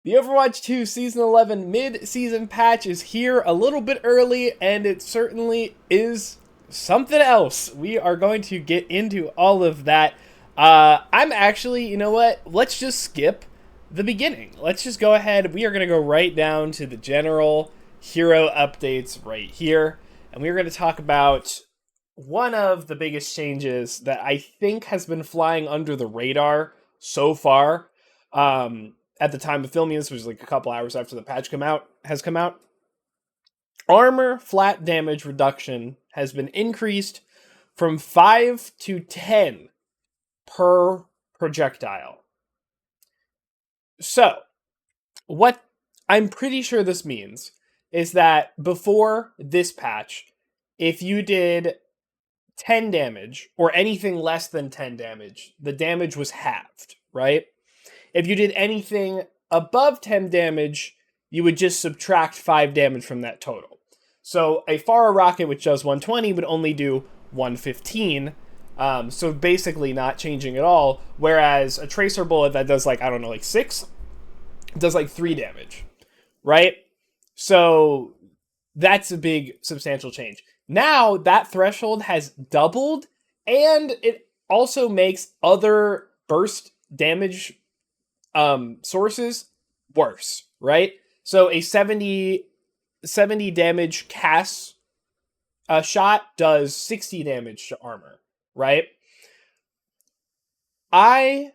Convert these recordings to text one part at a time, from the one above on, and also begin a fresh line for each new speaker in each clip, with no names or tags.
The Overwatch 2 Season 11 mid-season patch is here a little bit early, and it certainly is something else. We are going to get into all of that. I'm actually, you know what? Let's just skip the beginning. Let's just go ahead. We are going to go right down to the general hero updates right here, and we're going to talk about one of the biggest changes that I think has been flying under the radar so far. At the time of filming this, was like a couple hours after the patch has come out. Armor flat damage reduction has been increased from 5 to 10 per projectile. So, what I'm pretty sure this means is that before this patch, if you did 10 damage or anything less than 10 damage, the damage was halved, right? If you did anything above 10 damage, you would just subtract 5 damage from that total. So a Pharah rocket, which does 120, would only do 115. So basically not changing at all. Whereas a Tracer bullet that does like 6, does like 3 damage, right? So that's a big substantial change. Now that threshold has doubled, and it also makes other burst damage sources worse, right? So a 70 damage cast shot does 60 damage to armor, right? I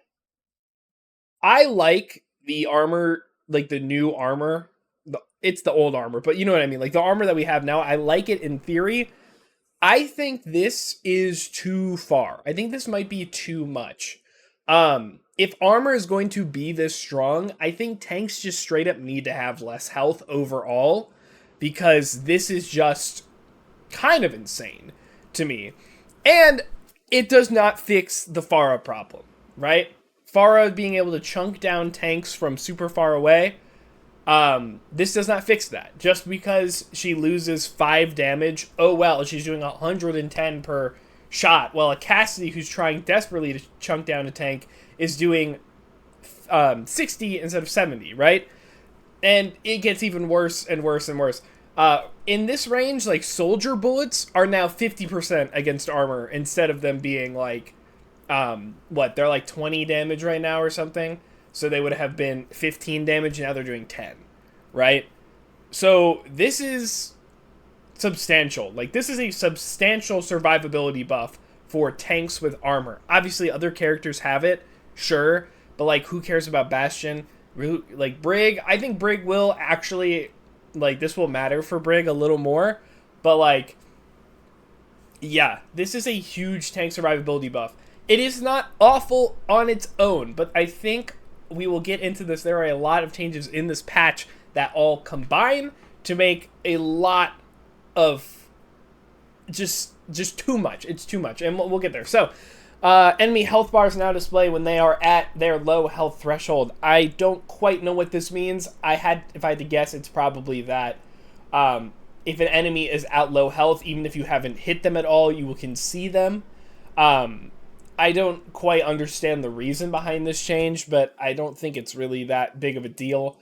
like the armor, like the new armor. It's the old armor, but you know what I mean? Like the armor that we have now, I like it in theory. I think this is too far. I think this might be too much. If armor is going to be this strong, I think tanks just straight up need to have less health overall, because this is just kind of insane to me. And it does not fix the Pharah problem, right? Pharah being able to chunk down tanks from super far away, this does not fix that. Just because she loses 5 damage, oh well, she's doing 110 per shot, while a Cassidy who's trying desperately to chunk down a tank is doing 60 instead of 70, right? And it gets even worse and worse and worse. In this range, like, soldier bullets are now 50% against armor, instead of them being like, they're like 20 damage right now or something. So they would have been 15 damage, now they're doing 10, right? So this is substantial. Like, this is a substantial survivability buff for tanks with armor. Obviously, other characters have it, sure, but like, who cares about Bastion? Like, Brig, I think Brig will actually, like, this will matter for Brig a little more, but like, yeah, this is a huge tank survivability buff. It is not awful on its own, but I think we will get into this. There are a lot of changes in this patch that all combine to make a lot of just too much. It's too much, and we'll get there. So, enemy health bars now display when they are at their low health threshold. I don't quite know what this means. If I had to guess, it's probably that if an enemy is at low health, even if you haven't hit them at all, you can see them. I don't quite understand the reason behind this change, but I don't think it's really that big of a deal.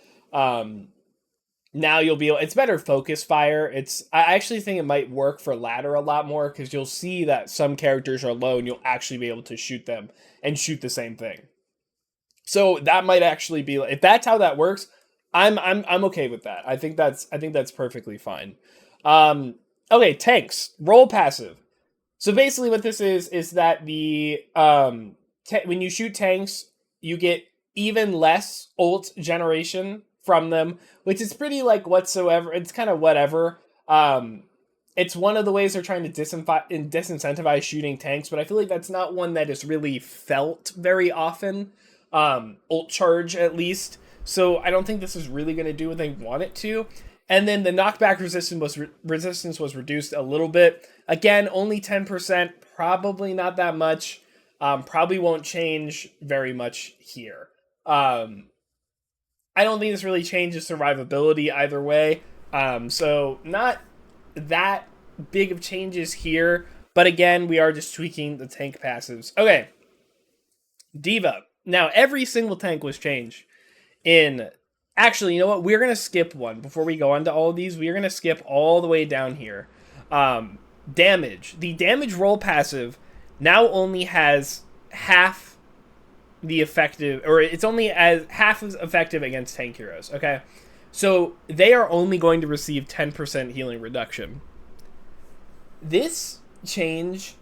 Now you'll be able, it's better focus fire. I actually think it might work for ladder a lot more, because you'll see that some characters are low and you'll actually be able to shoot them and shoot the same thing. So that might actually be, if that's how that works, I'm okay with that. I think that's perfectly fine. Okay, tanks, roll passive. So basically what this is that the when you shoot tanks, you get even less ult generation from them, which is pretty like whatsoever. It's kind of whatever. It's one of the ways they're trying to disincentivize shooting tanks, but I feel like that's not one that is really felt very often. Ult charge, at least. So I don't think this is really going to do what they want it to. And then the knockback resistance was reduced a little bit. Again, only 10%, probably not that much. Probably won't change very much here. I don't think this really changes survivability either way. So not that big of changes here. But again, we are just tweaking the tank passives. Okay. Diva. Now, every single tank was changed in Actually, you know what? We're going to skip one before we go on to all of these. We're going to skip all the way down here. Damage. The damage roll passive now only has half the effective, or it's only as half as effective against tank heroes, okay? So they are only going to receive 10% healing reduction. This change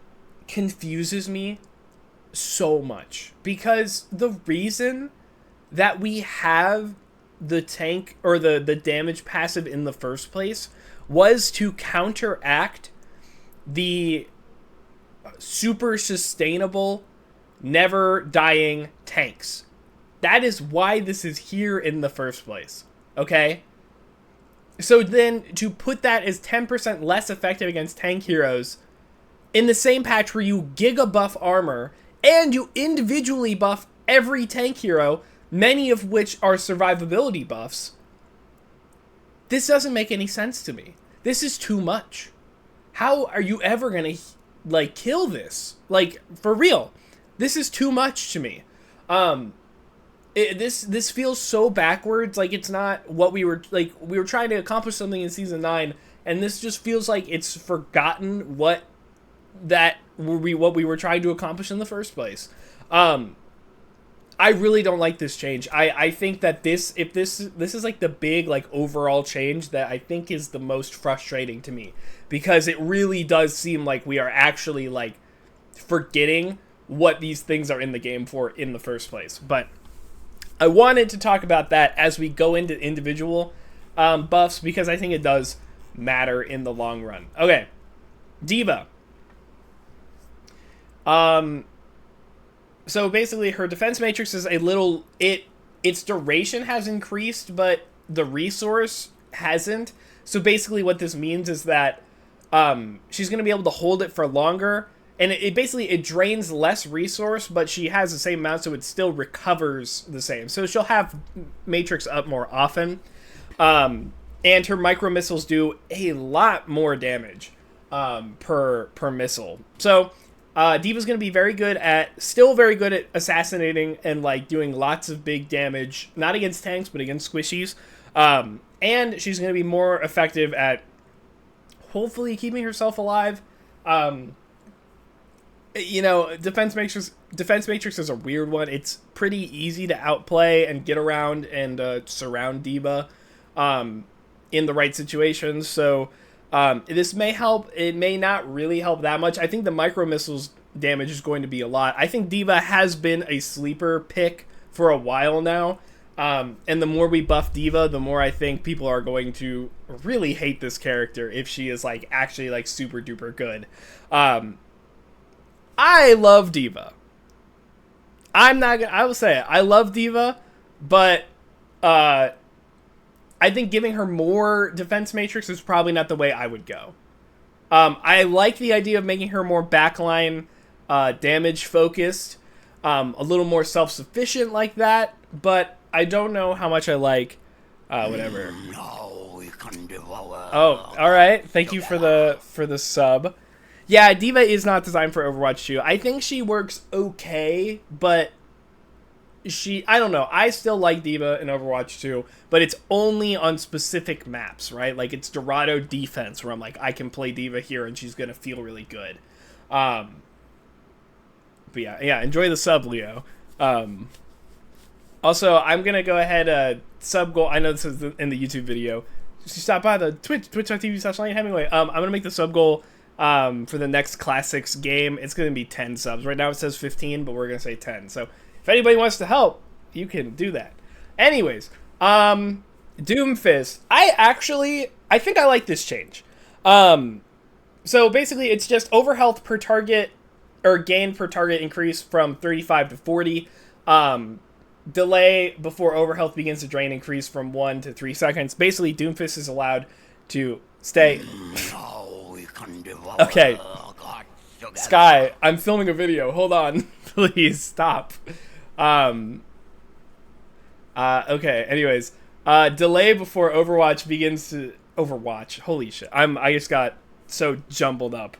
confuses me so much because the reason that we have the tank or the damage passive in the first place was to counteract the super sustainable, never dying tanks. That is why this is here in the first place. Okay? So then to put that as 10% less effective against tank heroes in the same patch where you giga buff armor and you individually buff every tank hero, many of which are survivability buffs, this doesn't make any sense to me. This is too much. How are you ever gonna like kill this? Like, for real, this is too much to me. This feels so backwards. Like, it's not what we were trying to accomplish something in season 9, and this just feels like it's forgotten what we were trying to accomplish in the first place. I really don't like this change. I think that this is like the big like overall change that I think is the most frustrating to me, because it really does seem like we are actually like forgetting what these things are in the game for in the first place. But I wanted to talk about that as we go into individual buffs, because I think it does matter in the long run. Okay, D.Va. So basically her defense matrix is a little, its duration has increased, but the resource hasn't. So basically what this means is that she's going to be able to hold it for longer, and it basically, it drains less resource, but she has the same amount, so it still recovers the same. So she'll have matrix up more often. And her micro missiles do a lot more damage per missile. So D.Va's going to be still very good at assassinating and like doing lots of big damage, not against tanks, but against squishies. And she's going to be more effective at hopefully keeping herself alive. You know, defense matrix is a weird one. It's pretty easy to outplay and get around and surround D.Va in the right situations. So this may help. It may not really help that much. I think the micro missiles damage is going to be a lot. I think D.Va has been a sleeper pick for a while now. And the more we buff D.Va, the more I think people are going to really hate this character if she is like actually like super duper good. I love D.Va. I will say it. I love D.Va, but I think giving her more defense matrix is probably not the way I would go. I like the idea of making her more backline damage focused, a little more self-sufficient like that, but I don't know how much I like whatever.
No, we can devour.
Oh, all right. Thank you for the sub. Yeah, D.Va is not designed for Overwatch 2. I think she works okay, but I don't know. I still like D.Va in Overwatch 2, but it's only on specific maps, right? Like, it's Dorado defense, where I'm like, I can play D.Va here, and she's going to feel really good. But yeah, enjoy the sub, Leo. Also, I'm going to go ahead, sub goal. I know this is in the YouTube video. Just stop by the twitch.tv/LionHemingway. I'm going to make the sub goal for the next Classics game. It's going to be 10 subs. Right now it says 15, but we're going to say 10. So if anybody wants to help, you can do that. Anyways, Doomfist. I think I like this change. So basically it's just overhealth per target, or gain per target increase from 35 to 40. Delay before overhealth begins to drain increase from 1 to 3 seconds. Basically, Doomfist is allowed to stay... Okay. Sky, I'm filming a video. Hold on. Please stop. Okay, anyways. Delay before Overwatch begins to... Overwatch. Holy shit. I just got so jumbled up.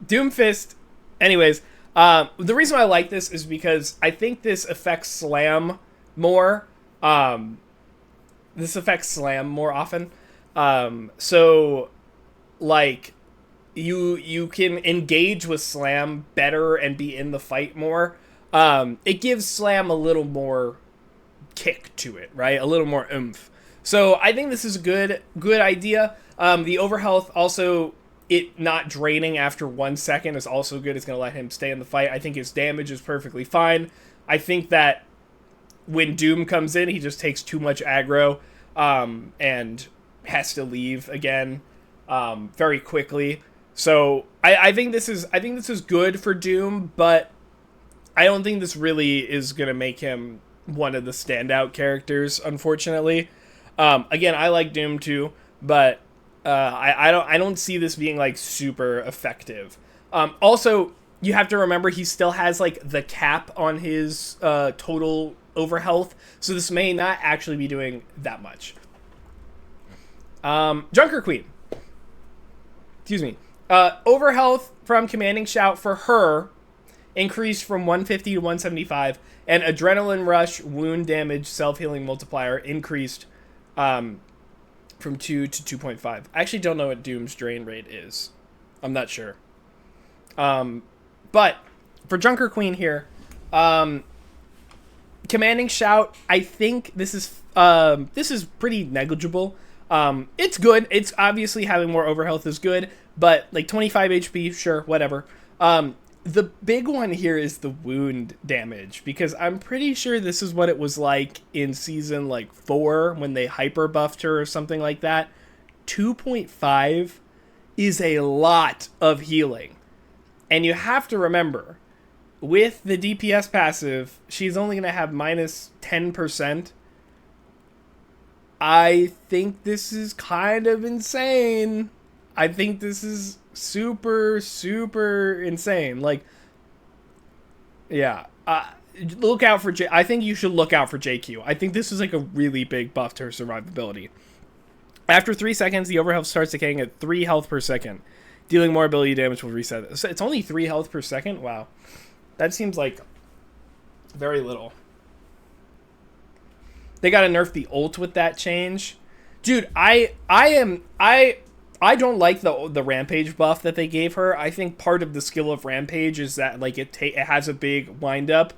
Doomfist. Anyways, the reason I like this is because I think this affects Slam more. This affects Slam more often. So like you can engage with Slam better and be in the fight more. It gives Slam a little more kick to it, right? A little more oomph. So I think this is a good idea. The overhealth also, it not draining after 1 second is also good. It's going to let him stay in the fight. I think his damage is perfectly fine. I think that when Doom comes in, he just takes too much aggro and has to leave again very quickly. So I think this is good for Doom, but I don't think this really is going to make him one of the standout characters, unfortunately. Again, I like Doom too, but I don't see this being like super effective. Also, you have to remember he still has like the cap on his total overhealth, so this may not actually be doing that much. Junker Queen. Excuse me. Overhealth from Commanding Shout for her increased from 150 to 175, and Adrenaline Rush wound damage self-healing multiplier increased from 2 to 2.5. I actually don't know what Doom's drain rate is. I'm not sure. But for Junker Queen here, Commanding Shout, I think this is pretty negligible. It's good. It's obviously having more overhealth is good, but like 25 HP, sure, whatever. The big one here is the wound damage, because I'm pretty sure this is what it was like in season like 4 when they hyper buffed her or something like that. 2.5 is a lot of healing. And you have to remember, with the DPS passive, she's only going to have minus 10%. I think this is kind of insane. I think this is super, super insane. Like, yeah. Look out for I think you should look out for JQ. I think this is like a really big buff to her survivability. After 3 seconds, the overhealth starts decaying at 3 health per second. Dealing more ability damage will reset. So it's only 3 health per second? Wow. That seems like very little. They gotta nerf the ult with that change. Dude, I don't like the Rampage buff that they gave her. I think part of the skill of Rampage is that like it has a big wind up,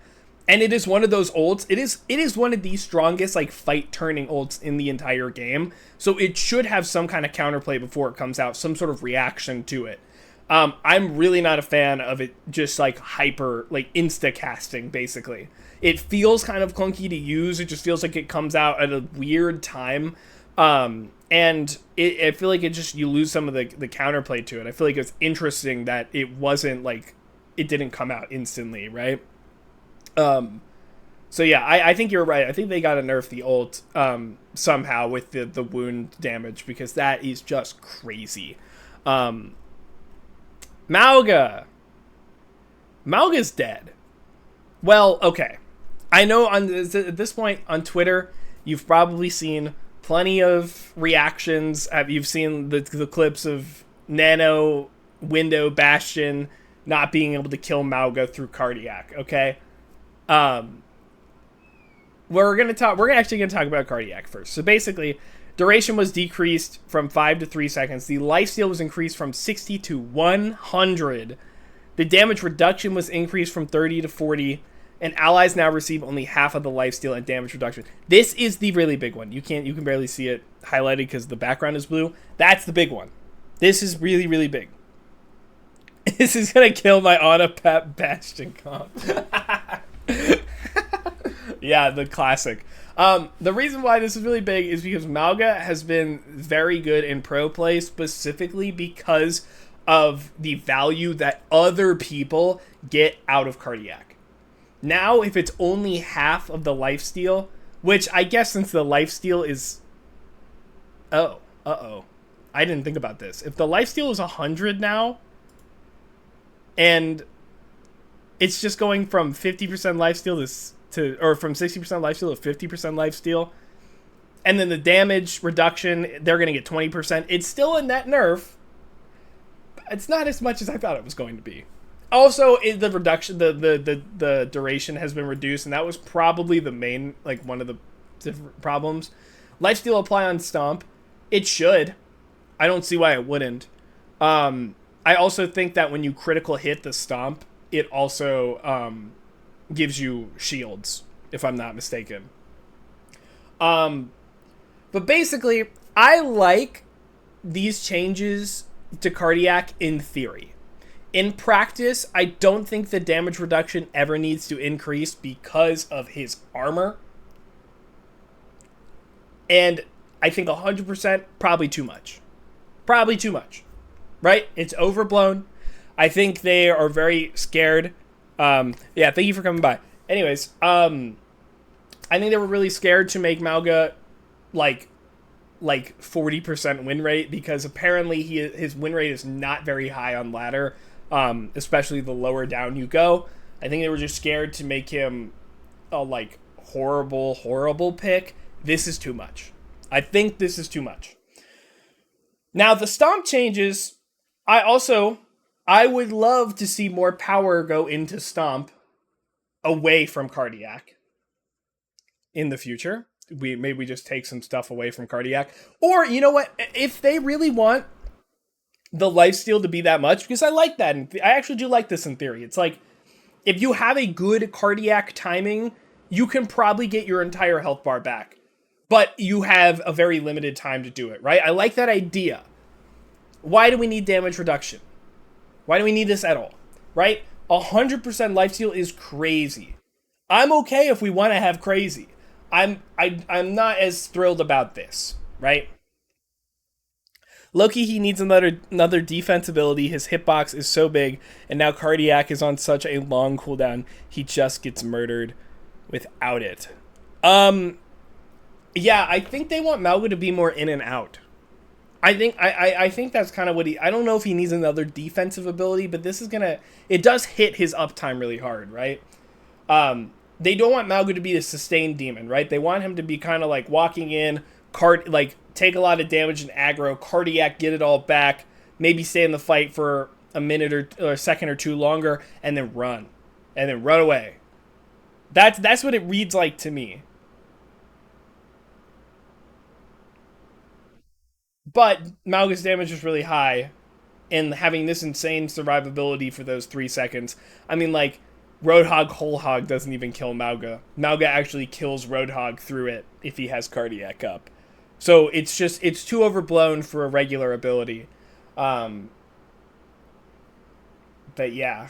and it is one of those ults. It is one of the strongest like fight turning ults in the entire game. So it should have some kind of counterplay before it comes out, some sort of reaction to it. I'm really not a fan of it just like hyper like insta casting basically. It feels kind of clunky to use. It just feels like it comes out at a weird time. And I feel like it just, you lose some of the counterplay to it. I feel like it's interesting that it wasn't like, it didn't come out instantly, right? So yeah, I think you're right. I think they gotta nerf the ult, somehow with the wound damage, because that is just crazy. Mauga. Mauga's dead. Well, okay. I know at this point on Twitter, you've probably seen plenty of reactions. You've seen the clips of Nano, Window, Bastion not being able to kill Mauga through Cardiac, okay? We're actually gonna talk about Cardiac first. So basically, duration was decreased from 5 to 3 seconds. The lifesteal was increased from 60 to 100. The damage reduction was increased from 30 to 40. And allies now receive only half of the lifesteal and damage reduction. This is the really big one. You can barely see it highlighted because the background is blue. That's the big one. This is really, really big. This is gonna kill my Ana Bastion comp. Yeah, the classic. The reason why this is really big is because Mauga has been very good in pro play, specifically because of the value that other people get out of Cardiac. Now, if it's only half of the lifesteal, which I guess since the lifesteal is... Oh, uh-oh. I didn't think about this. If the lifesteal is 100 now, and it's just going from 50% lifesteal or from 60% lifesteal to 50% lifesteal, and then the damage reduction, they're going to get 20%. It's still a net nerf. It's not as much as I thought it was going to be. Also, the reduction, the duration has been reduced, and that was probably the main, like, one of the problems. Lifesteal apply on Stomp. It should. I don't see why it wouldn't. I also think that when you critical hit the Stomp, it also gives you shields, if I'm not mistaken. But basically, I like these changes to Cardiac in theory. In practice, I don't think the damage reduction ever needs to increase because of his armor. And I think 100% probably too much. Probably too much. Right? It's overblown. I think they are very scared. Yeah, thank you for coming by. Anyways, I think they were really scared to make Mauga like 40% win rate, because apparently his win rate is not very high on ladder, especially the lower down you go. I think they were just scared to make him a horrible pick. This is too much. I think this is too much. Now the Stomp changes, I would love to see more power go into Stomp away from Cardiac in the future. Maybe we just take some stuff away from Cardiac. Or, you know what? If they really want the lifesteal to be that much, because I like that. I actually do like this in theory. It's like, if you have a good Cardiac timing, you can probably get your entire health bar back. But you have a very limited time to do it, right? I like that idea. Why do we need damage reduction? Why do we need this at all? Right? 100% lifesteal is crazy. I'm okay if we want to have crazy. I'm not as thrilled about this, right? Loki, he needs another defense ability. His hitbox is so big, and now Cardiac is on such a long cooldown, he just gets murdered without it. Yeah, I think they want Mauga to be more in and out. I think that's kind of what I don't know if he needs another defensive ability, but this is it does hit his uptime really hard, right? They don't want Mauga to be a sustained demon, right? They want him to be kind of like walking in, take a lot of damage and aggro, Cardiac, get it all back, maybe stay in the fight for a minute or a second or two longer, and then run away. That's what it reads like to me. But Mauga's damage is really high, and having this insane survivability for those 3 seconds. I mean, like, Roadhog Whole Hog doesn't even kill Mauga. Mauga actually kills Roadhog through it if he has Cardiac up. So it's too overblown for a regular ability. But yeah.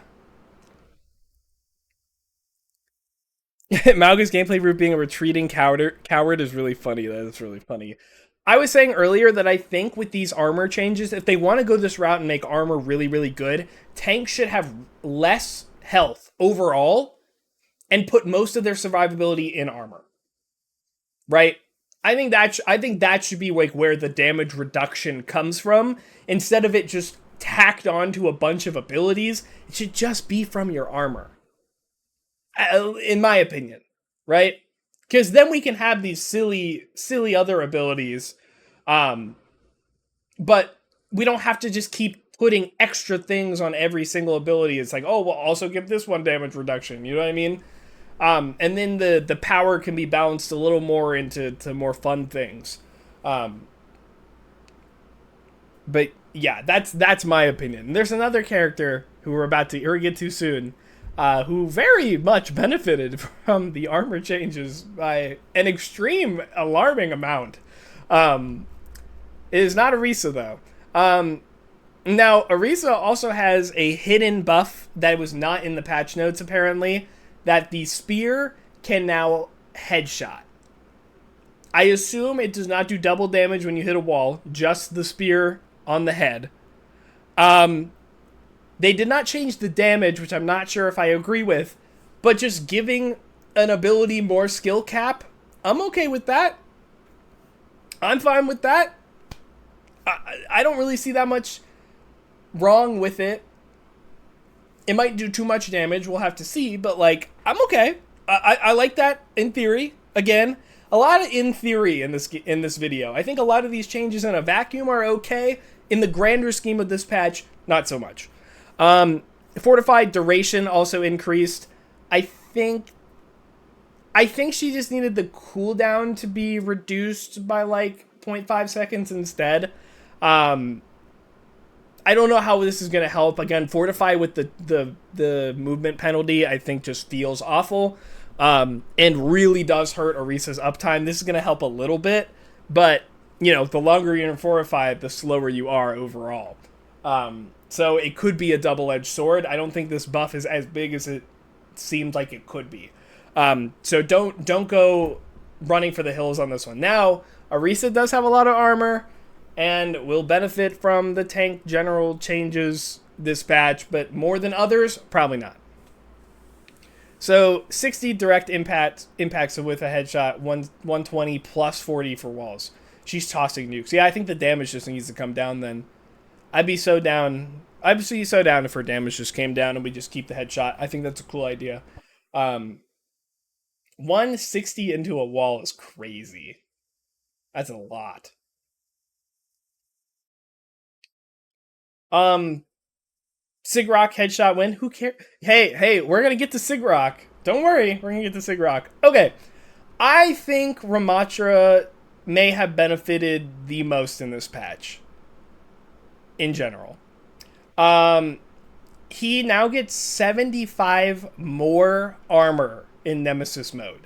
Mauga's gameplay route being a retreating coward is really funny. That is really funny. I was saying earlier that I think with these armor changes, if they want to go this route and make armor really, really good, tanks should have less health overall and put most of their survivability in armor. Right? I think that should be like where the damage reduction comes from. Instead of it just tacked onto a bunch of abilities, it should just be from your armor. In my opinion, right? Because then we can have these silly other abilities, but we don't have to just keep putting extra things on every single ability. It's like, oh, we'll also give this one damage reduction. You know what I mean? And then the power can be balanced a little more into more fun things. But yeah, that's my opinion. There's another character who we're about to get to soon, who very much benefited from the armor changes by an extreme, alarming amount. It is not Orisa, though. Now, Orisa also has a hidden buff that was not in the patch notes, apparently, that the spear can now headshot. I assume it does not do double damage when you hit a wall, just the spear on the head. They did not change the damage, which I'm not sure if I agree with, but just giving an ability more skill cap, I'm okay with that. I'm fine with that. I don't really see that much wrong with it. It might do too much damage, we'll have to see, but like, I'm okay. I like that in theory. Again, a lot of in theory in this video. I think a lot of these changes in a vacuum are okay. In the grander scheme of this patch, not so much. Fortified duration also increased. I think I think she just needed the cooldown to be reduced by like zero point 0.5 seconds instead. I don't know how this is going to help. Again, Fortify with the movement penalty, I think just feels awful. And really does hurt Orisa's uptime. This is going to help a little bit, but, the longer you're in Fortify, the slower you are overall. So it could be a double-edged sword. I don't think this buff is as big as it seemed like it could be. So don't go running for the hills on this one. Now, Orisa does have a lot of armor, and will benefit from the tank general changes this patch, but more than others, probably not. So 60 direct impacts with a headshot, 120 plus 40 for walls. She's tossing nukes. Yeah, I think the damage just needs to come down then. I'd be so down if her damage just came down and we just keep the headshot. I think that's a cool idea. 160 into a wall is crazy. That's a lot. Sigrock headshot win. Who cares? Hey, we're gonna get to Sigrock. Don't worry, we're gonna get to Sigrock. Okay. I think Ramatra may have benefited the most in this patch. In general. He now gets 75 more armor in Nemesis mode.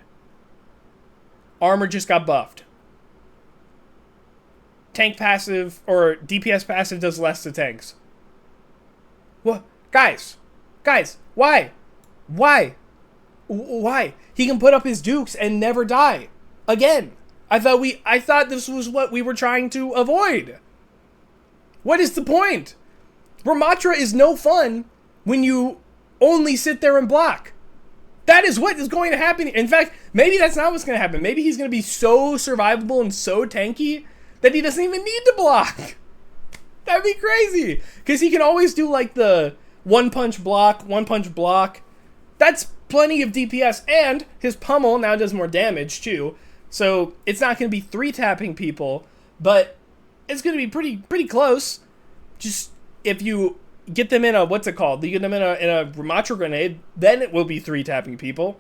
Armor just got buffed. Tank passive, or DPS passive does less to tanks. What? Guys, why? Why? He can put up his dukes and never die. Again. I thought this was what we were trying to avoid. What is the point? Ramatra is no fun when you only sit there and block. That is what is going to happen. In fact, maybe that's not what's going to happen. Maybe he's going to be so survivable and so tanky that he doesn't even need to block. That'd be crazy. Because he can always do like the one punch block. That's plenty of DPS. And his pummel now does more damage too. So it's not going to be 3-tapping people. But it's going to be pretty close. Just if you get them in a, what's it called? You get them in a Ramatra grenade, then it will be 3-tapping people.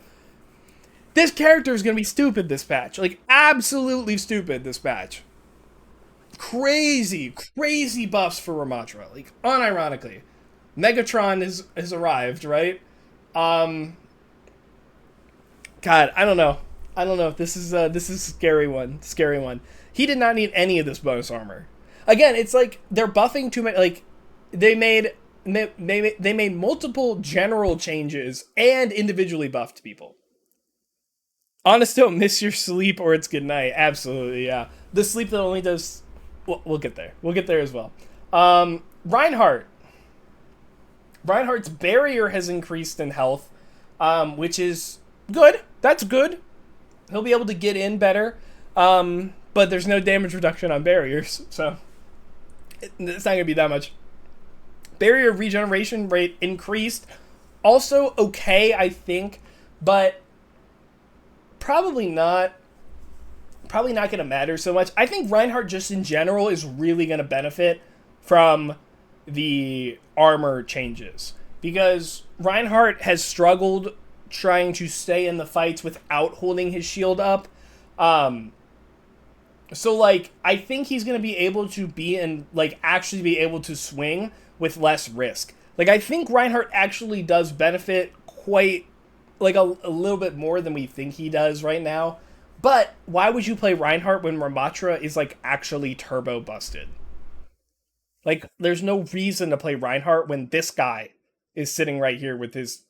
This character is going to be stupid this patch. Like, absolutely stupid this patch. Crazy buffs for Ramatra. Like, unironically. Megatron has arrived, right? God, I don't know. This is a scary one. He did not need any of this bonus armor. Again, it's like they're buffing too many. Like, they made multiple general changes and individually buffed people. Honest, don't miss your sleep or it's good night. Absolutely, yeah. The sleep that only does... We'll get there. We'll get there as well. Reinhardt. Reinhardt's barrier has increased in health, which is good. That's good. He'll be able to get in better. But there's no damage reduction on barriers, so it's not going to be that much. Barrier regeneration rate increased. Also okay, I think, but probably not going to matter so much. I think Reinhardt just in general is really going to benefit from the armor changes, because Reinhardt has struggled trying to stay in the fights without holding his shield up. So, like, I think he's going to be able to actually be able to swing with less risk. Like, I think Reinhardt actually does benefit quite, like, a little bit more than we think he does right now. But why would you play Reinhardt when Ramatra is, like, actually turbo busted? Like, there's no reason to play Reinhardt when this guy is sitting right here with his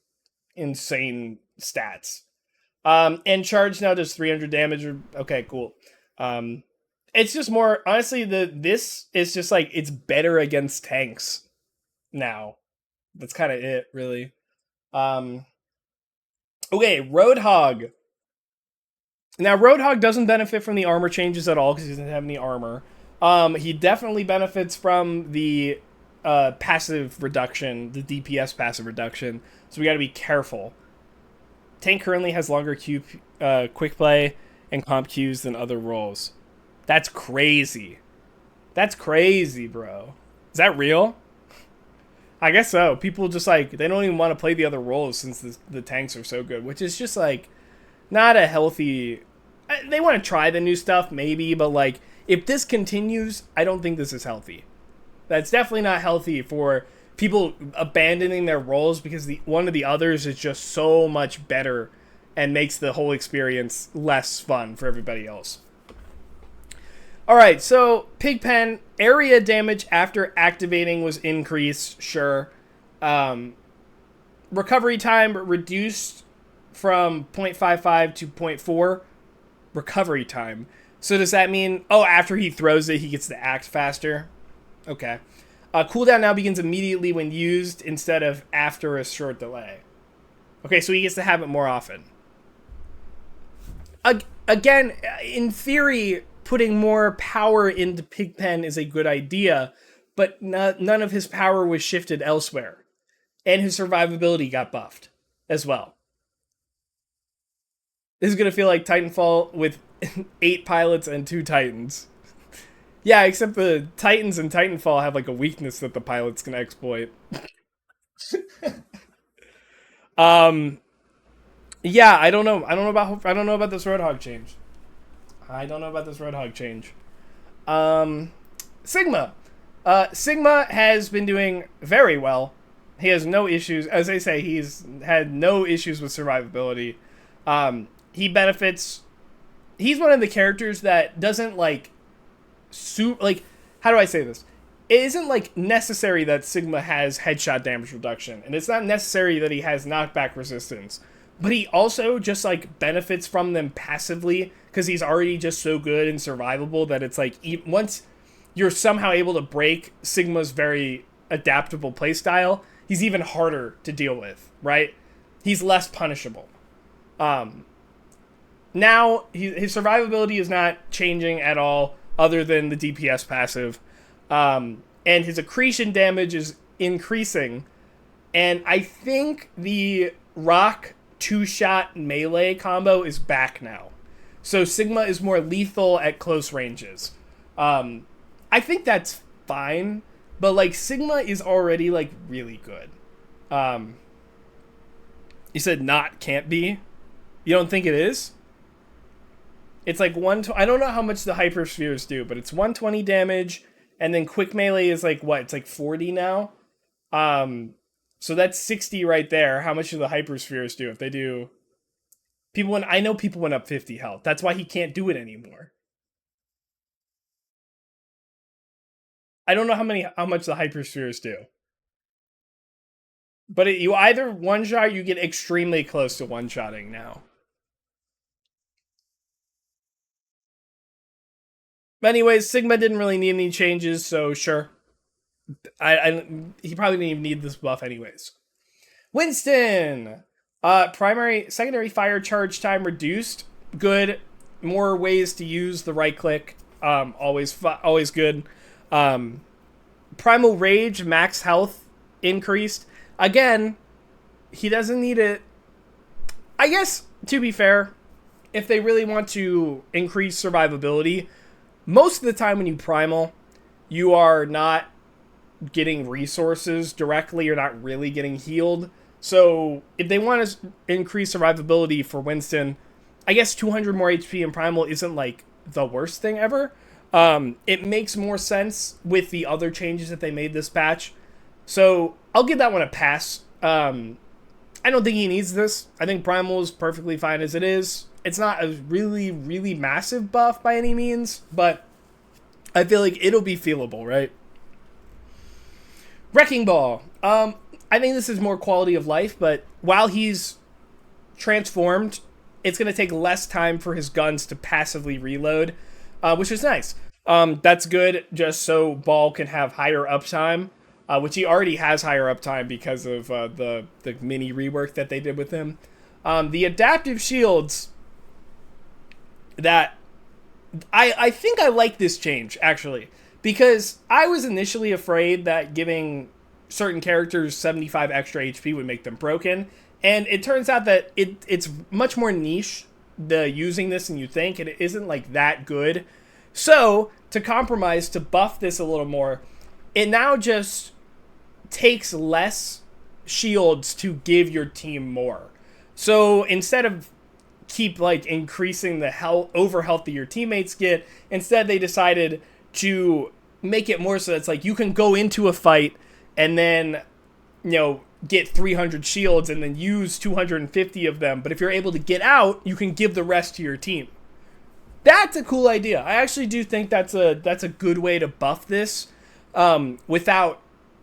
insane stats. And charge now does 300 damage. Okay, cool. It's just more, honestly, this is just like, it's better against tanks now. That's kind of it, really. Okay, Roadhog. Now, Roadhog doesn't benefit from the armor changes at all because he doesn't have any armor. He definitely benefits from the passive reduction, the DPS passive reduction. So we got to be careful. Tank currently has longer quick play and comp queues than other roles. That's crazy. That's crazy, bro. Is that real? I guess so. People just, like, they don't even want to play the other roles since the tanks are so good, which is just, like, not a healthy. They want to try the new stuff, maybe, but like if this continues, I don't think this is healthy. That's definitely not healthy for people abandoning their roles because the one of the others is just so much better and makes the whole experience less fun for everybody else. All right, so Pigpen area damage after activating was increased, sure. Recovery time reduced from 0.55 to zero point 0.4 recovery time. So does that mean, oh, after he throws it, he gets to act faster? Okay. Cooldown now begins immediately when used instead of after a short delay. Okay, so he gets to have it more often. Again, in theory, putting more power into Pigpen is a good idea, but none of his power was shifted elsewhere. And his survivability got buffed as well. This is going to feel like Titanfall with 8 pilots and 2 Titans. Yeah, except the Titans in Titanfall have like a weakness that the pilots can exploit. Yeah, I don't know. I don't know about this Roadhog change. Sigma. Sigma has been doing very well. He has no issues. As I say, he's had no issues with survivability. He benefits. He's one of the characters that doesn't like how do I say this? It isn't like necessary that Sigma has headshot damage reduction, and it's not necessary that he has knockback resistance, but he also just like benefits from them passively because he's already just so good and survivable that it's like once you're somehow able to break Sigma's very adaptable playstyle, he's even harder to deal with, right? He's less punishable. Now his survivability is not changing at all, other than the DPS passive. And his accretion damage is increasing. And I think the rock 2-shot melee combo is back now. So Sigma is more lethal at close ranges. I think that's fine. But like Sigma is already like really good. You said can't be? You don't think it is? It's like I don't know how much the hyperspheres do, but it's 120 damage, and then quick melee is like what? It's like 40 now. So that's 60 right there. How much do the hyperspheres do? If they do, I know people went up 50 health. That's why he can't do it anymore. I don't know how much the hyperspheres do. But you either one-shot, you get extremely close to one-shotting now. But anyways, Sigma didn't really need any changes, so sure. He probably didn't even need this buff anyways. Winston! Secondary fire charge time reduced. Good. More ways to use the right click. Always good. Primal Rage, max health increased. Again, he doesn't need it. I guess, to be fair, if they really want to increase survivability, most of the time when you primal, you are not getting resources directly. You're not really getting healed. So if they want to increase survivability for Winston, I guess 200 more HP in primal isn't like the worst thing ever. It makes more sense with the other changes that they made this patch. So I'll give that one a pass. I don't think he needs this. I think primal is perfectly fine as it is. It's not a really, really massive buff by any means, but I feel like it'll be feelable, right? Wrecking Ball. I think this is more quality of life, but while he's transformed, it's going to take less time for his guns to passively reload, which is nice. That's good, just so Ball can have higher uptime, which he already has higher uptime because of the mini rework that they did with him. The adaptive shields that I think I like this change, actually, because I was initially afraid that giving certain characters 75 extra HP would make them broken, and it turns out that it's much more niche, the using this, than you think, and it isn't like that good. So to compromise, to buff this a little more, it now just takes less shields to give your team more. So instead of keep like increasing the over health that your teammates get. Instead, they decided to make it more so that it's like you can go into a fight and then, get 300 shields and then use 250 of them. But if you're able to get out, you can give the rest to your team. That's a cool idea. I actually do think that's a good way to buff this, without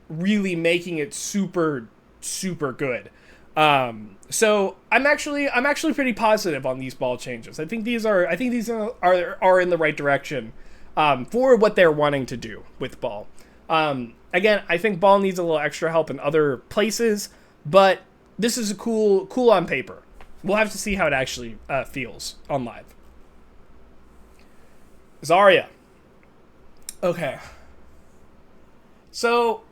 really making it super good. So I'm actually pretty positive on these ball changes. I think these are in the right direction, for what they're wanting to do with ball. Again, I think ball needs a little extra help in other places, but this is a cool on paper. We'll have to see how it actually feels on live. Zarya. Okay. So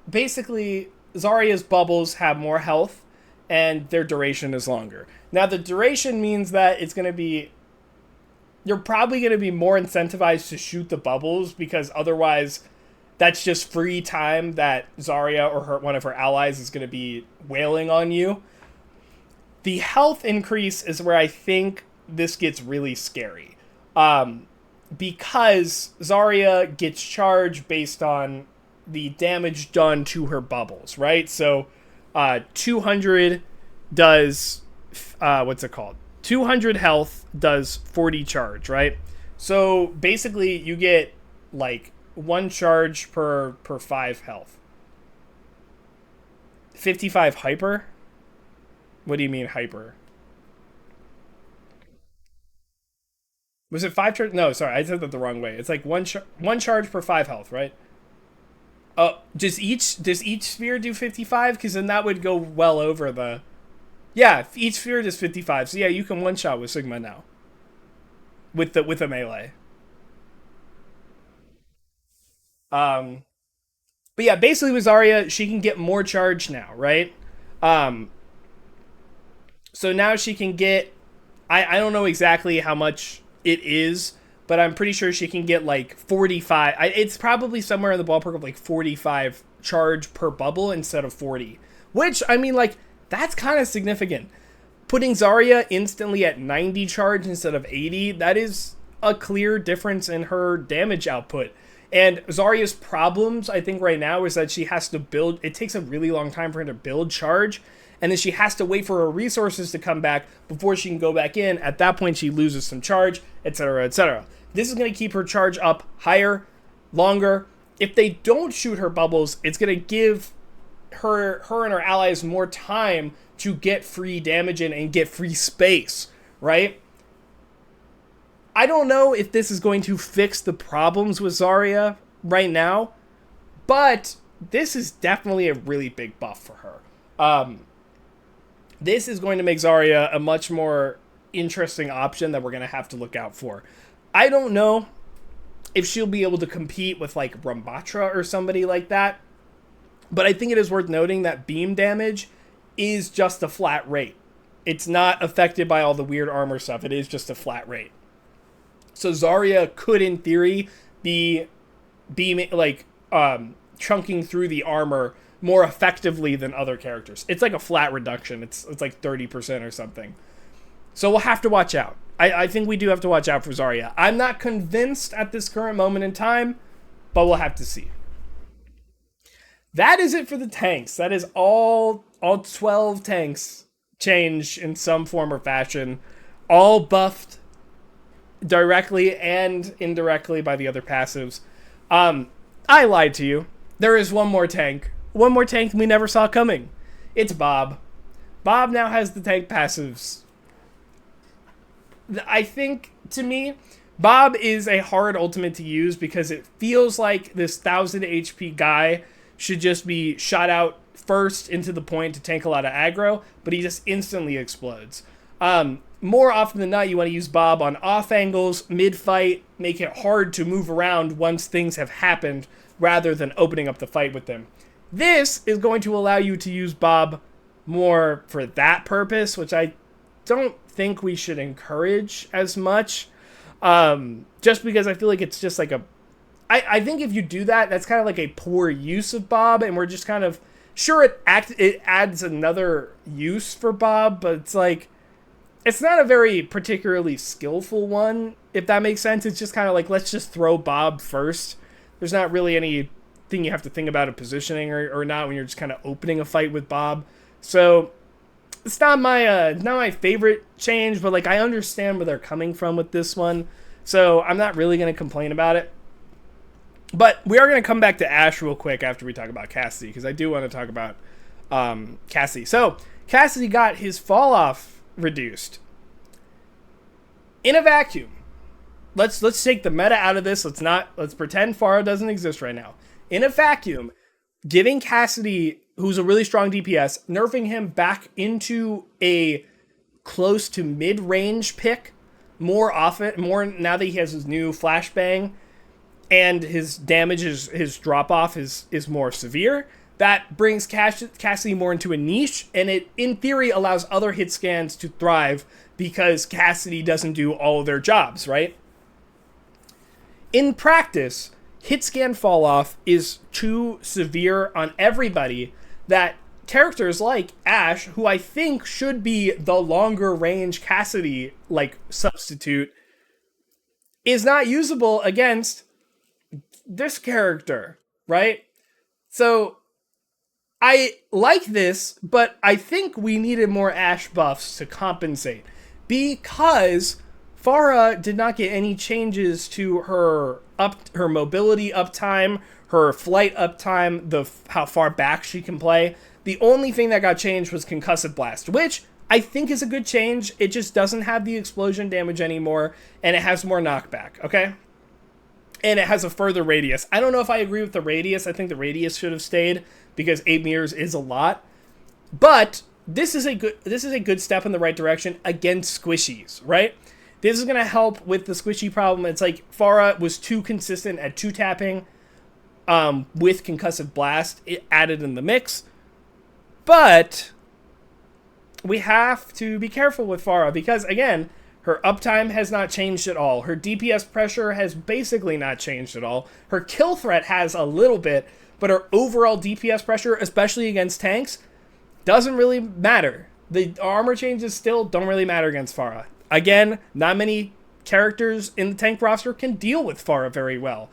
basically, Zarya's bubbles have more health and their duration is longer. Now, the duration means that you're probably going to be more incentivized to shoot the bubbles, because otherwise that's just free time that Zarya or one of her allies is going to be wailing on you. The health increase is where I think this gets really scary. Because Zarya gets charged based on the damage done to her bubbles, right? So 200 does, 200 health does 40 charge, right? So basically you get like 1 charge per 5 health. 55 hyper? What do you mean hyper? Was it 5 charge? No, sorry, I said that the wrong way. It's like one charge per 5 health, right? Does each sphere do 55? Because then that would go well over the... Yeah, each sphere does 55. So yeah, you can one-shot with Sigma now. With a melee. But yeah, basically with Zarya, she can get more charge now, right? So now she can get... I don't know exactly how much it is, but I'm pretty sure she can get like 45. It's probably somewhere in the ballpark of like 45 charge per bubble instead of 40. Which, I mean, like, that's kind of significant. Putting Zarya instantly at 90 charge instead of 80, that is a clear difference in her damage output. And Zarya's problems, I think, right now is that she has to build... It takes a really long time for her to build charge, and then she has to wait for her resources to come back before she can go back in. At that point, she loses some charge, etc., etc. This is going to keep her charge up higher, longer. If they don't shoot her bubbles, it's going to give her and her allies more time to get free damage in and get free space, right? I don't know if this is going to fix the problems with Zarya right now, but this is definitely a really big buff for her. This is going to make Zarya a much more interesting option that we're going to have to look out for. I don't know if she'll be able to compete with like Rambatra or somebody like that, but I think it is worth noting that beam damage is just a flat rate. It's not affected by all the weird armor stuff. It is just a flat rate. So Zarya could, in theory, be beaming, like, chunking through the armor more effectively than other characters. It's like a flat reduction. It's like 30% or something. So we'll have to watch out. I think we do have to watch out for Zarya. I'm not convinced at this current moment in time, but we'll have to see. That is it for the tanks. That is all 12 tanks change in some form or fashion. All buffed directly and indirectly by the other passives. I lied to you. There is one more tank. One more tank we never saw coming. It's Bob. Bob now has the tank passives. I think, to me, Bob is a hard ultimate to use because it feels like this 1000 HP guy should just be shot out first into the point to tank a lot of aggro, but he just instantly explodes. More often than not, you want to use Bob on off angles, mid-fight, make it hard to move around once things have happened, rather than opening up the fight with them. This is going to allow you to use Bob more for that purpose, which I don't think we should encourage as much. Just because I feel like it's just like I think if you do that, that's kind of like a poor use of Bob, and we're just kind of... Sure, it adds another use for Bob, but it's like... it's not a very particularly skillful one, if that makes sense. It's just kind of like, let's just throw Bob first. There's not really anything you have to think about a positioning or not when you're just kind of opening a fight with Bob. So it's not my favorite change, but like I understand where they're coming from with this one. So I'm not really going to complain about it. But we are going to come back to Ash real quick after we talk about Cassidy, because I do want to talk about Cassidy. So Cassidy got his fall off reduced. In a vacuum, let's take the meta out of this. Let's pretend Pharah doesn't exist right now. In a vacuum, giving Cassidy, who's a really strong DPS, nerfing him back into a close to mid-range pick more now that he has his new flashbang and his damage his drop off is more severe. That brings Cassidy more into a niche, and it, in theory, allows other hit scans to thrive because Cassidy doesn't do all of their jobs, right? In practice, hit scan fall off is too severe on everybody that characters like Ash, who I think should be the longer range Cassidy like substitute, is not usable against this character, right? So I like this, but I think we needed more Ash buffs to compensate, because Pharah did not get any changes to her mobility uptime, her flight uptime, how far back she can play. The only thing that got changed was Concussive Blast, which I think is a good change. It just doesn't have the explosion damage anymore, and it has more knockback, okay? And it has a further radius. I don't know if I agree with the radius. I think the radius should have stayed, because 8 meters is a lot. But this is a good step in the right direction against squishies, right? This is going to help with the squishy problem. It's like Pharah was too consistent at 2-tapping with Concussive Blast. It added in the mix. But we have to be careful with Pharah because, again, her uptime has not changed at all. Her DPS pressure has basically not changed at all. Her kill threat has a little bit, but her overall DPS pressure, especially against tanks, doesn't really matter. The armor changes still don't really matter against Pharah. Again, not many characters in the tank roster can deal with Pharah very well,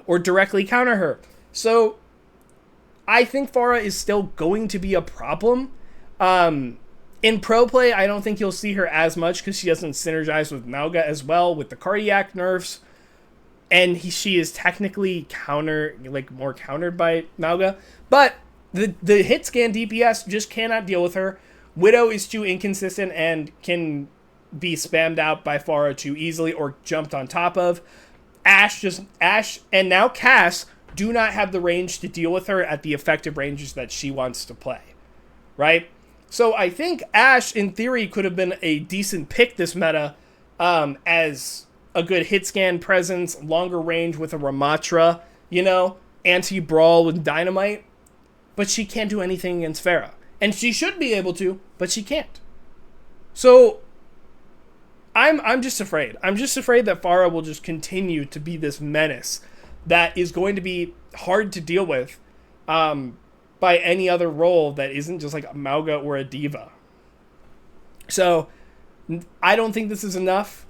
or directly counter her. So I think Pharah is still going to be a problem. In pro play, I don't think you'll see her as much because she doesn't synergize with Mauga as well with the cardiac nerfs, and she is technically more countered by Mauga. But the hit scan DPS just cannot deal with her. Widow is too inconsistent and can be spammed out by Pharah too easily or jumped on top of. Ash and now Cass do not have the range to deal with her at the effective ranges that she wants to play, right? So I think Ash, in theory, could have been a decent pick this meta as a good hit scan presence, longer range with a Ramatra, anti-brawl with Dynamite. But she can't do anything against Pharah. And she should be able to, but she can't. So I'm just afraid. I'm just afraid that Pharah will just continue to be this menace that is going to be hard to deal with by any other role that isn't just like a Mauga or a Diva. So I don't think this is enough,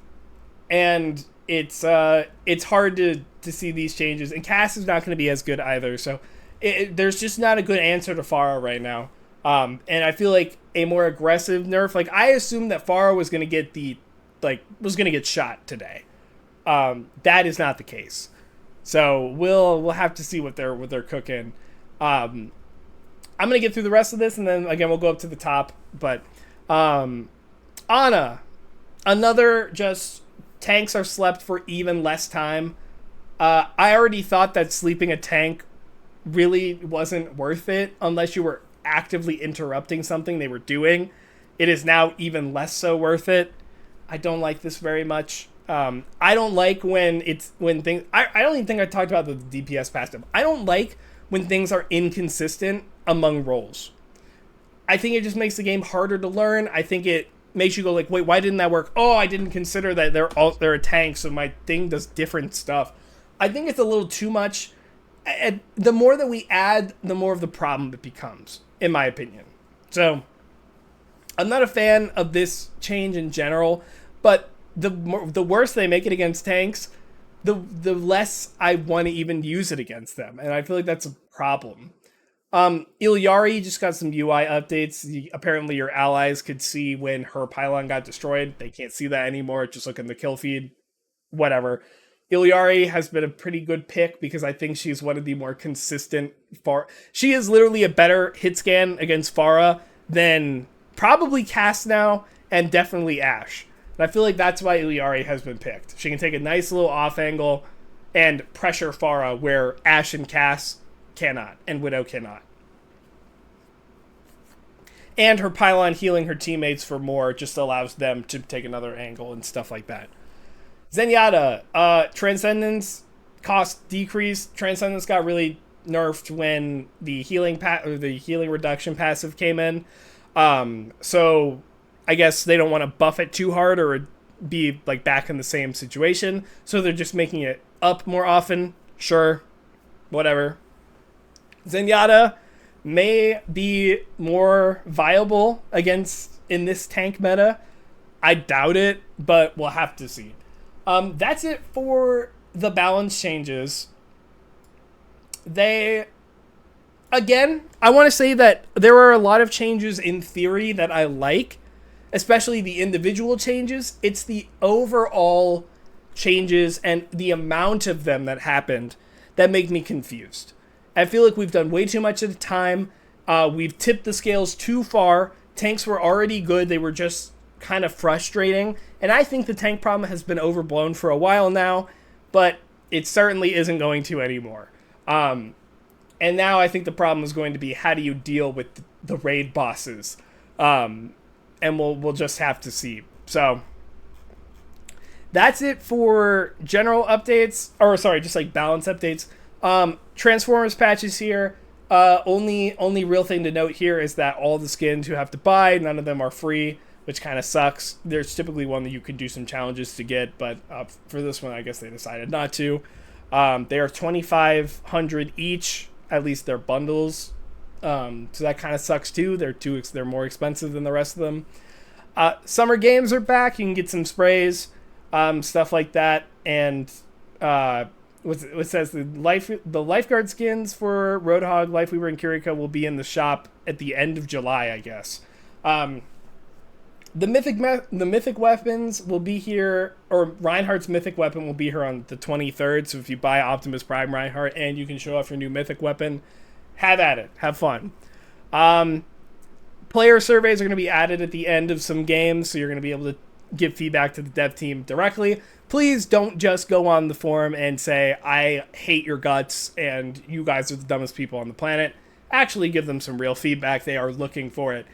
and it's hard to see these changes. And Cass is not going to be as good either. So there's just not a good answer to Pharah right now. And I feel like a more aggressive nerf. Like I assumed that Pharah was going to get shot today. That is not the case. So we'll have to see what they're cooking. I'm gonna get through the rest of this, and then again we'll go up to the top. But Ana, another just tanks are slept for even less time. I already thought that sleeping a tank really wasn't worth it unless you were actively interrupting something they were doing. It is now even less so worth it. I don't like this very much. I don't like when things. I don't even think I talked about the DPS passive. I don't like when things are inconsistent among roles. I think it just makes the game harder to learn. I think it makes you go like, wait, why didn't that work? Oh, I didn't consider that they're a tank, so my thing does different stuff. I think it's a little too much. The more that we add, the more of the problem it becomes, in my opinion. So I'm not a fan of this change in general, but the worse they make it against tanks, the less I want to even use it against them, and I feel like that's a problem. Ilyari just got some UI updates. Apparently, your allies could see when her pylon got destroyed. They can't see that anymore. Just look in the kill feed. Whatever. Ilyari has been a pretty good pick because I think she's one of the more consistent She is literally a better hit scan against Pharah than probably Cass now and definitely Ashe. And I feel like that's why Ilyari has been picked. She can take a nice little off angle and pressure Pharah where Ashe and Cass cannot and Widow cannot. And her pylon healing her teammates for more just allows them to take another angle and stuff like that. Zenyatta, Transcendence cost decreased. Transcendence got really nerfed when the healing reduction passive came in. So I guess they don't want to buff it too hard or be like back in the same situation. So they're just making it up more often. Sure, whatever. Zenyatta may be more viable in this tank meta. I doubt it, but we'll have to see. That's it for the balance changes. I want to say that there are a lot of changes in theory that I like, especially the individual changes. It's the overall changes and the amount of them that happened that make me confused. I feel like we've done way too much at a time. We've tipped the scales too far. Tanks were already good. They were just kind of frustrating. And I think the tank problem has been overblown for a while now, but it certainly isn't going to anymore. And now I think the problem is going to be how do you deal with the raid bosses? And we'll just have to see. So that's it for general updates, just like balance updates. Transformers patches here. Only real thing to note here is that all the skins you have to buy, none of them are free, which kind of sucks. There's typically one that you could do some challenges to get, but for this one, I guess they decided not to. They are 2,500 each. At least they're bundles. So that kind of sucks too. They're more expensive than the rest of them. Summer games are back. You can get some sprays, stuff like that, and what says the lifeguard skins for Roadhog, Lifeweaver, and Kiriko will be in the shop at the end of July, I guess. The mythic weapons will be here, or Reinhardt's mythic weapon will be here on the 23rd. So if you buy Optimus Prime Reinhardt and you can show off your new mythic weapon, have at it, have fun. Player surveys are going to be added at the end of some games, so you're going to be able to give feedback to the dev team directly. Please don't just go on the forum and say, I hate your guts and you guys are the dumbest people on the planet. Actually give them some real feedback. They are looking for it.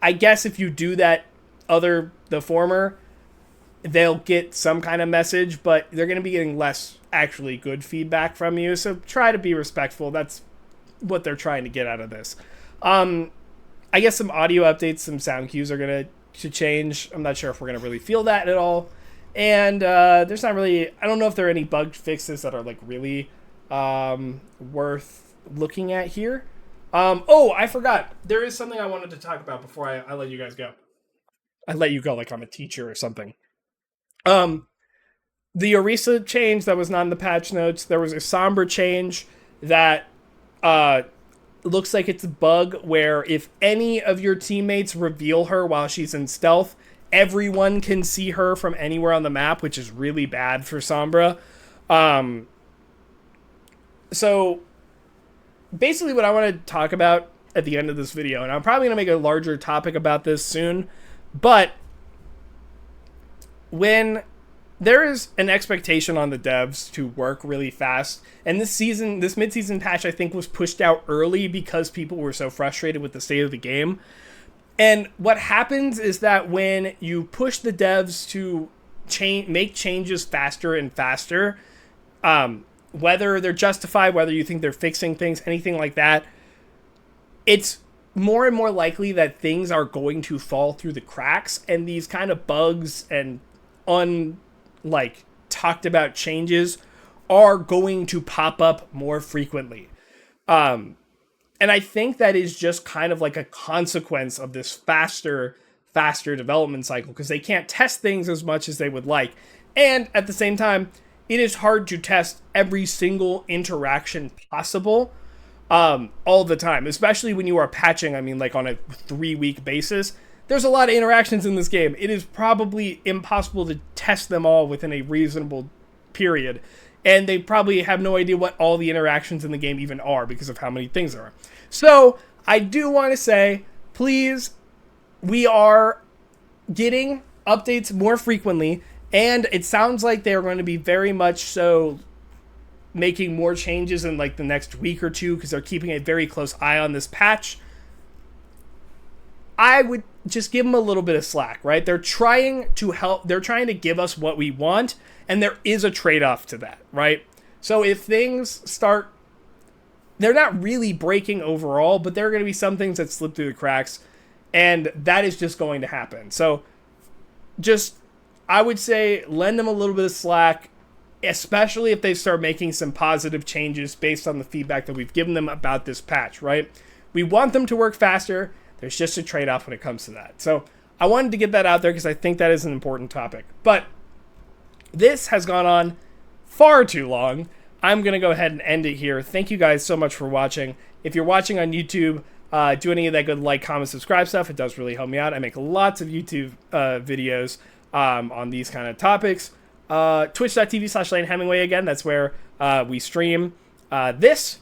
I guess if you do that, the former, they'll get some kind of message, but they're going to be getting less actually good feedback from you. So try to be respectful. That's what they're trying to get out of this. I guess some audio updates, some sound cues are going to change. I'm not sure if we're going to really feel that at all. And there's not really, I don't know if there are any bug fixes that are like really worth looking at here. I forgot. There is something I wanted to talk about before I let you guys go. I let you go like I'm a teacher or something. The Orisa change that was not in the patch notes. There was a Sombra change that looks like it's a bug where if any of your teammates reveal her while she's in stealth, everyone can see her from anywhere on the map, which is really bad for Sombra. So basically what I want to talk about at the end of this video, and I'm probably going to make a larger topic about this soon, but when there is an expectation on the devs to work really fast, and this mid-season patch I think was pushed out early because people were so frustrated with the state of the game. And what happens is that when you push the devs to make changes faster and faster, whether they're justified, whether you think they're fixing things, anything like that, it's more and more likely that things are going to fall through the cracks, and these kind of bugs and talked about changes are going to pop up more frequently. And I think that is just kind of like a consequence of this faster faster development cycle because they can't test things as much as they would like. And at the same time, it is hard to test every single interaction possible all the time, especially when you are patching, I mean, like on a 3-week basis. There's a lot of interactions in this game. It is probably impossible to test them all within a reasonable period. And they probably have no idea what all the interactions in the game even are because of how many things there are. So, I do want to say, please, we are getting updates more frequently, and it sounds like they're going to be very much so making more changes in like the next week or two because they're keeping a very close eye on this patch. I would just give them a little bit of slack, right? They're trying to help. They're trying to give us what we want, and there is a trade-off to that, right? So if things start, they're not really breaking overall, but there are going to be some things that slip through the cracks, and that is just going to happen. So just, I would say, lend them a little bit of slack, especially if they start making some positive changes based on the feedback that we've given them about this patch, right? We want them to work faster. There's just a trade-off when it comes to that. So I wanted to get that out there because I think that is an important topic. But this has gone on far too long. I'm going to go ahead and end it here. Thank you guys so much for watching. If you're watching on YouTube, do any of that good like, comment, subscribe stuff. It does really help me out. I make lots of YouTube videos on these kind of topics. Twitch.tv/LaneHemingway again. That's where we stream this.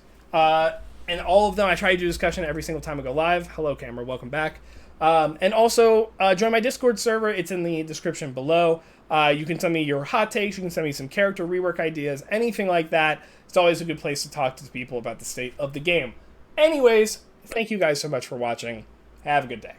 And all of them, I try to do discussion every single time I go live. Hello, camera. Welcome back. And also, join my Discord server. It's in the description below. You can send me your hot takes. You can send me some character rework ideas, anything like that. It's always a good place to talk to people about the state of the game. Anyways, thank you guys so much for watching. Have a good day.